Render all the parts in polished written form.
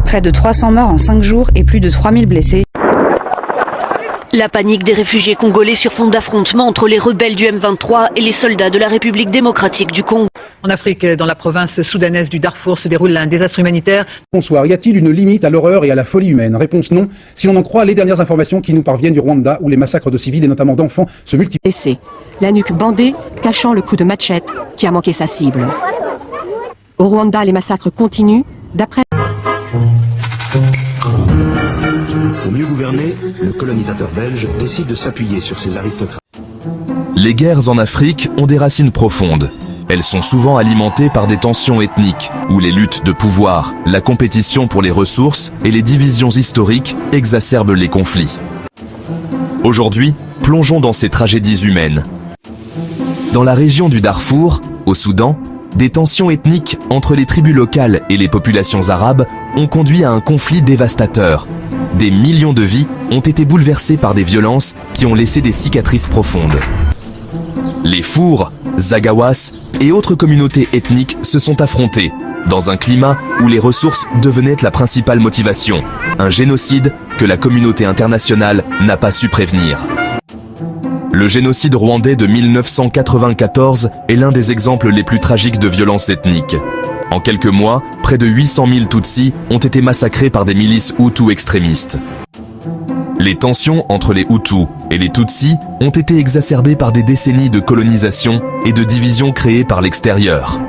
Près de 300 morts en 5 jours et plus de 3000 blessés. La panique des réfugiés congolais sur fond d'affrontement entre les rebelles du M23 et les soldats de la République démocratique du Congo. En Afrique, dans la province soudanaise du Darfour, se déroule un désastre humanitaire. Bonsoir. Y a-t-il une limite à l'horreur et à la folie humaine? Réponse non, si l'on en croit les dernières informations qui nous parviennent du Rwanda, où les massacres de civils et notamment d'enfants se multiplient. La nuque bandée, cachant le coup de machette qui a manqué sa cible. Au Rwanda, les massacres continuent, d'après... Pour mieux gouverner, le colonisateur belge décide de s'appuyer sur ses aristocrates. Les guerres en Afrique ont des racines profondes. Elles sont souvent alimentées par des tensions ethniques, où les luttes de pouvoir, la compétition pour les ressources et les divisions historiques exacerbent les conflits. Aujourd'hui, plongeons dans ces tragédies humaines. Dans la région du Darfour, au Soudan, des tensions ethniques entre les tribus locales et les populations arabes ont conduit à un conflit dévastateur. Des millions de vies ont été bouleversées par des violences qui ont laissé des cicatrices profondes. Les Fours, Zagawas et autres communautés ethniques se sont affrontées, dans un climat où les ressources devenaient la principale motivation. Un génocide que la communauté internationale n'a pas su prévenir. Le génocide rwandais de 1994 est l'un des exemples les plus tragiques de violence ethnique. En quelques mois, près de 800 000 Tutsis ont été massacrés par des milices Hutus extrémistes. Les tensions entre les Hutus et les Tutsis ont été exacerbées par des décennies de colonisation et de divisions créées par l'extérieur.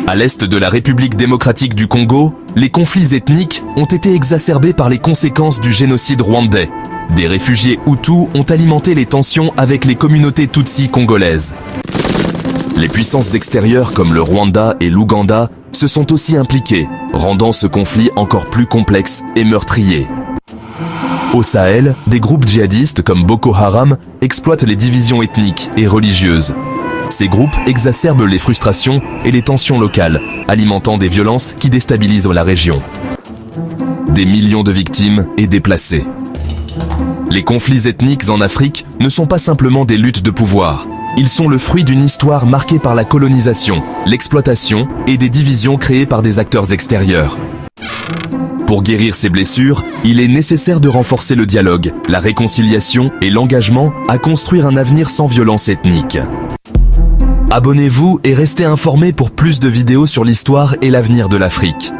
À l'est de la République démocratique du Congo, les conflits ethniques ont été exacerbés par les conséquences du génocide rwandais. Des réfugiés Hutus ont alimenté les tensions avec les communautés Tutsis congolaises. Les puissances extérieures comme le Rwanda et l'Ouganda se sont aussi impliquées, rendant ce conflit encore plus complexe et meurtrier. Au Sahel, des groupes djihadistes comme Boko Haram exploitent les divisions ethniques et religieuses. Ces groupes exacerbent les frustrations et les tensions locales, alimentant des violences qui déstabilisent la région. Des millions de victimes et déplacés. Les conflits ethniques en Afrique ne sont pas simplement des luttes de pouvoir. Ils sont le fruit d'une histoire marquée par la colonisation, l'exploitation et des divisions créées par des acteurs extérieurs. Pour guérir ces blessures, il est nécessaire de renforcer le dialogue, la réconciliation et l'engagement à construire un avenir sans violence ethnique. Abonnez-vous et restez informés pour plus de vidéos sur l'histoire et l'avenir de l'Afrique.